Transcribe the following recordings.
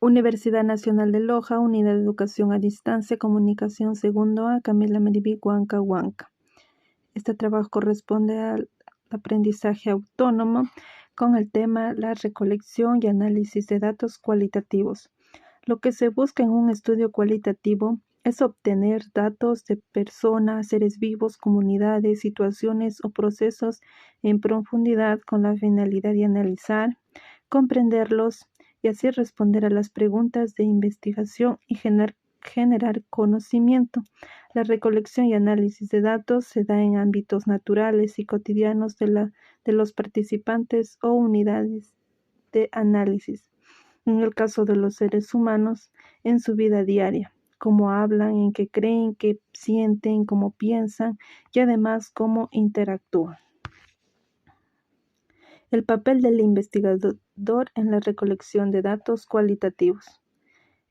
Universidad Nacional de Loja, Unidad de Educación a Distancia, Comunicación Segundo A, Camila Meribí, Huanca, Huanca. Este trabajo corresponde al aprendizaje autónomo con el tema la recolección y análisis de datos cualitativos. Lo que se busca en un estudio cualitativo es obtener datos de personas, seres vivos, comunidades, situaciones o procesos en profundidad con la finalidad de analizar, comprenderlos y así responder a las preguntas de investigación y generar conocimiento. La recolección y análisis de datos se da en ámbitos naturales y cotidianos de los participantes o unidades de análisis. En el caso de los seres humanos, en su vida diaria, cómo hablan, en qué creen, qué sienten, cómo piensan y además cómo interactúan. El papel del investigador en la recolección de datos cualitativos.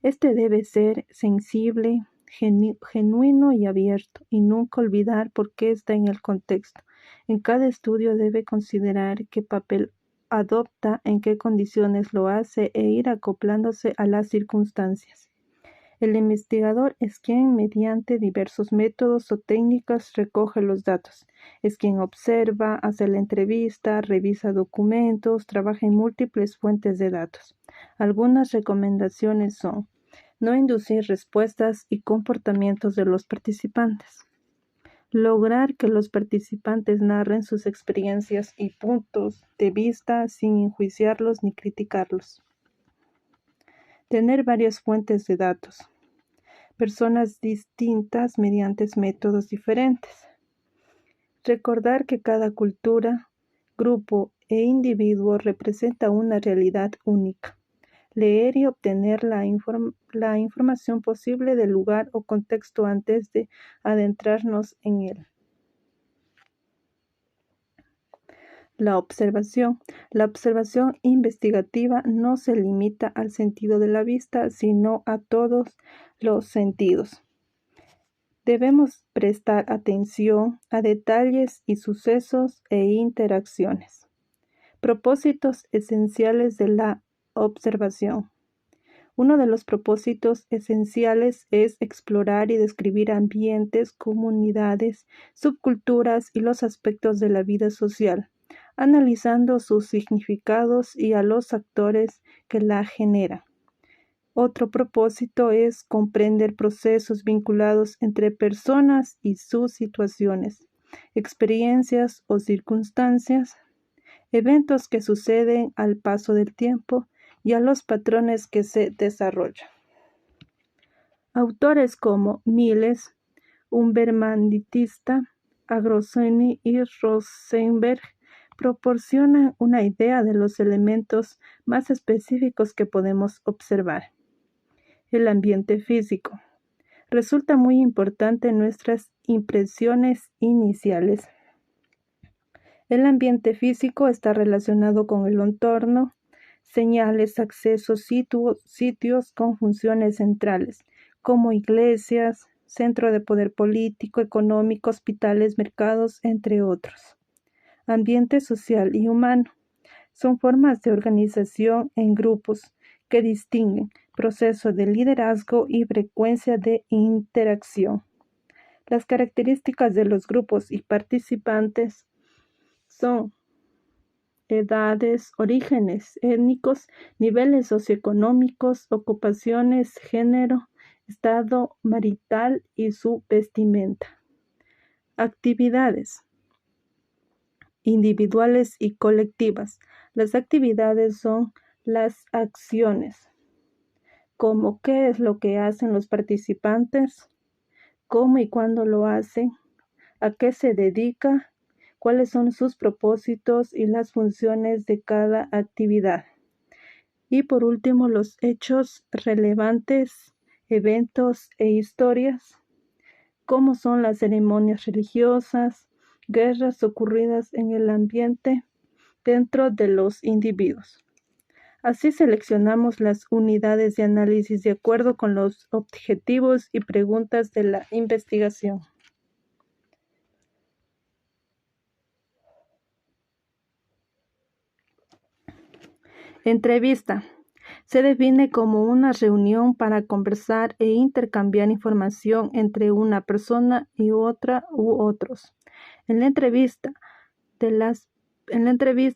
Este debe ser sensible, genuino y abierto, y nunca olvidar por qué está en el contexto. En cada estudio debe considerar qué papel adopta, en qué condiciones lo hace e ir acoplándose a las circunstancias. El investigador es quien, mediante diversos métodos o técnicas, recoge los datos. Es quien observa, hace la entrevista, revisa documentos, trabaja en múltiples fuentes de datos. Algunas recomendaciones son: no inducir respuestas y comportamientos de los participantes. Lograr que los participantes narren sus experiencias y puntos de vista sin enjuiciarlos ni criticarlos. Tener varias fuentes de datos. Personas distintas mediante métodos diferentes. Recordar que cada cultura, grupo e individuo representa una realidad única. Leer y obtener la información posible del lugar o contexto antes de adentrarnos en él. La observación. La observación investigativa no se limita al sentido de la vista, sino a todos los sentidos. Debemos prestar atención a detalles y sucesos e interacciones. Propósitos esenciales de la observación. Uno de los propósitos esenciales es explorar y describir ambientes, comunidades, subculturas y los aspectos de la vida social, analizando sus significados y a los actores que la generan. Otro propósito es comprender procesos vinculados entre personas y sus situaciones, experiencias o circunstancias, eventos que suceden al paso del tiempo y a los patrones que se desarrollan. Autores como Miles, Umbermantista, Agrosoni y Rosenberg proporcionan una idea de los elementos más específicos que podemos observar. El ambiente físico. Resulta muy importante en nuestras impresiones iniciales. El ambiente físico está relacionado con el entorno, señales, accesos, sitios con funciones centrales, como iglesias, centro de poder político, económico, hospitales, mercados, entre otros. Ambiente social y humano. Son formas de organización en grupos que distinguen proceso de liderazgo y frecuencia de interacción. Las características de los grupos y participantes son edades, orígenes étnicos, niveles socioeconómicos, ocupaciones, género, estado marital y su vestimenta. Actividades individuales y colectivas. Las actividades son las acciones, como qué es lo que hacen los participantes, cómo y cuándo lo hacen, a qué se dedica, cuáles son sus propósitos y las funciones de cada actividad. Y por último, los hechos relevantes, eventos e historias, como son las ceremonias religiosas, guerras ocurridas en el ambiente dentro de los individuos. Así seleccionamos las unidades de análisis de acuerdo con los objetivos y preguntas de la investigación. Entrevista. Se define como una reunión para conversar e intercambiar información entre una persona y otra u otros. En la entrevista,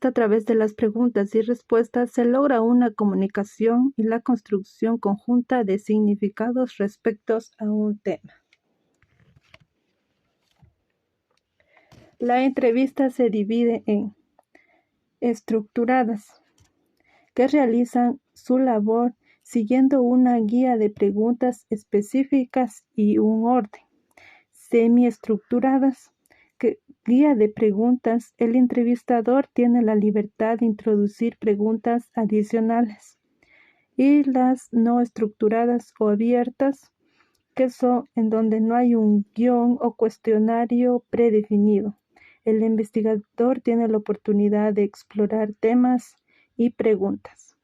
a través de las preguntas y respuestas, se logra una comunicación y la construcción conjunta de significados respecto a un tema. La entrevista se divide en estructuradas, que realizan su labor siguiendo una guía de preguntas específicas y un orden. Semiestructuradas, que guía de preguntas, el entrevistador tiene la libertad de introducir preguntas adicionales. Y las no estructuradas o abiertas, que son en donde no hay un guión o cuestionario predefinido. El investigador tiene la oportunidad de explorar temas y preguntas.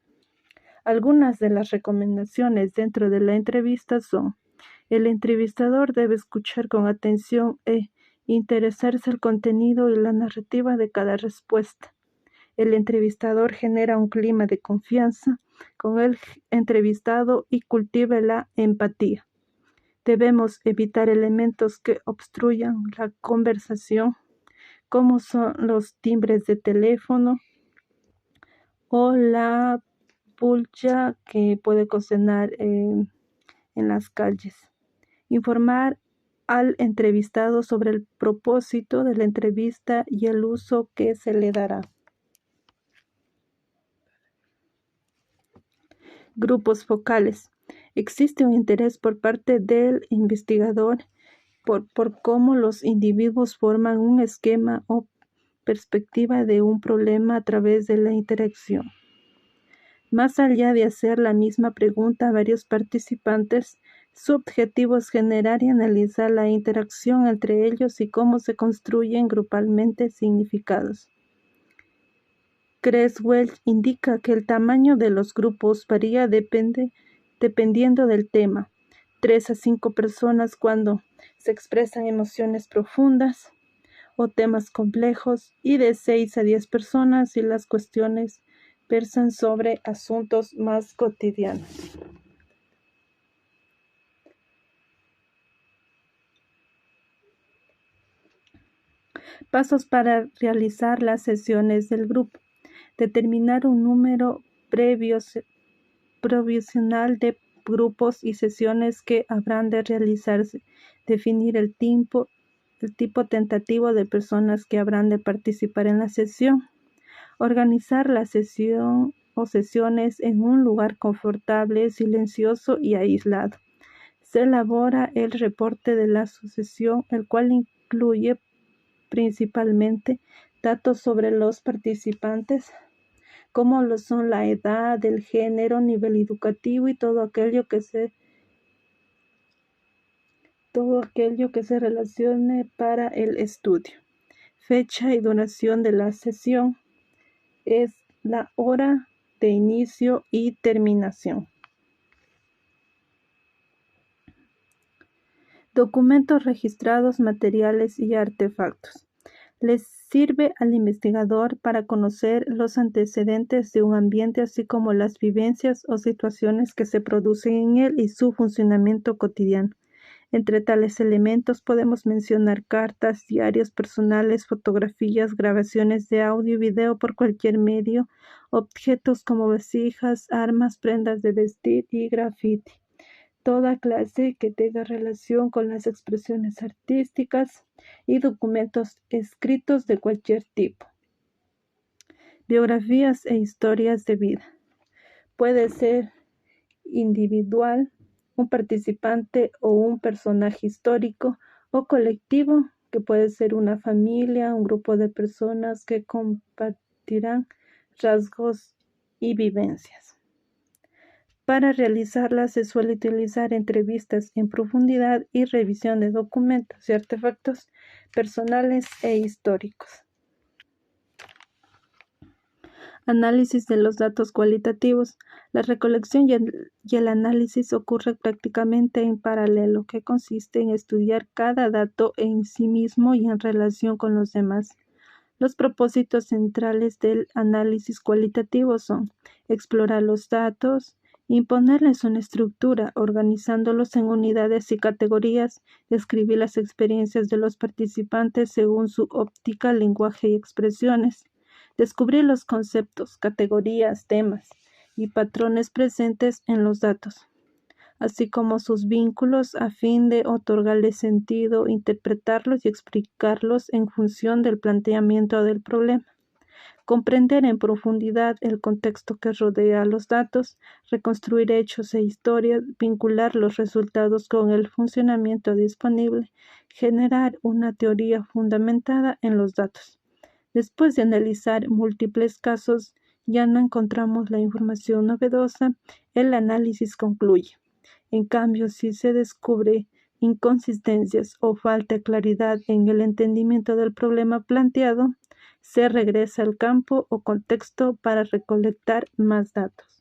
Algunas de las recomendaciones dentro de la entrevista son: el entrevistador debe escuchar con atención e interesarse el contenido y la narrativa de cada respuesta. El entrevistador genera un clima de confianza con el entrevistado y cultiva la empatía. Debemos evitar elementos que obstruyan la conversación, como son los timbres de teléfono o la bulla que puede ocasionar en las calles. Informar al entrevistado sobre el propósito de la entrevista y el uso que se le dará. Grupos focales. Existe un interés por parte del investigador por cómo los individuos forman un esquema o perspectiva de un problema a través de la interacción. Más allá de hacer la misma pregunta a varios participantes, su objetivo es generar y analizar la interacción entre ellos y cómo se construyen grupalmente significados. Creswell indica que el tamaño de los grupos varía dependiendo del tema. 3 a 5 personas cuando se expresan emociones profundas o temas complejos, y de 6 a 10 personas si las cuestiones versan sobre asuntos más cotidianos. Pasos para realizar las sesiones del grupo. Determinar un número provisional de grupos y sesiones que habrán de realizarse. Definir el tipo tentativo de personas que habrán de participar en la sesión. Organizar la sesión o sesiones en un lugar confortable, silencioso y aislado. Se elabora el reporte de la sucesión, el cual incluye principalmente datos sobre los participantes, como lo son la edad, el género, nivel educativo y todo aquello que se relacione para el estudio. Fecha y duración de la sesión es la hora de inicio y terminación. Documentos registrados, materiales y artefactos. Les sirve al investigador para conocer los antecedentes de un ambiente, así como las vivencias o situaciones que se producen en él y su funcionamiento cotidiano. Entre tales elementos podemos mencionar cartas, diarios personales, fotografías, grabaciones de audio y video por cualquier medio, objetos como vasijas, armas, prendas de vestir y grafiti. Toda clase que tenga relación con las expresiones artísticas y documentos escritos de cualquier tipo. Biografías e historias de vida. Puede ser individual, un participante o un personaje histórico, o colectivo, que puede ser una familia, un grupo de personas que compartirán rasgos y vivencias. Para realizarlas se suele utilizar entrevistas en profundidad y revisión de documentos y artefactos personales e históricos. Análisis de los datos cualitativos. La recolección y el análisis ocurre prácticamente en paralelo, que consiste en estudiar cada dato en sí mismo y en relación con los demás. Los propósitos centrales del análisis cualitativo son explorar los datos, Imponerles una estructura, organizándolos en unidades y categorías, describir las experiencias de los participantes según su óptica, lenguaje y expresiones, descubrir los conceptos, categorías, temas y patrones presentes en los datos, así como sus vínculos a fin de otorgarles sentido, interpretarlos y explicarlos en función del planteamiento del problema. Comprender en profundidad el contexto que rodea a los datos, reconstruir hechos e historias, vincular los resultados con el funcionamiento disponible, generar una teoría fundamentada en los datos. Después de analizar múltiples casos, ya no encontramos la información novedosa, el análisis concluye. En cambio, si se descubre inconsistencias o falta de claridad en el entendimiento del problema planteado, se regresa al campo o contexto para recolectar más datos.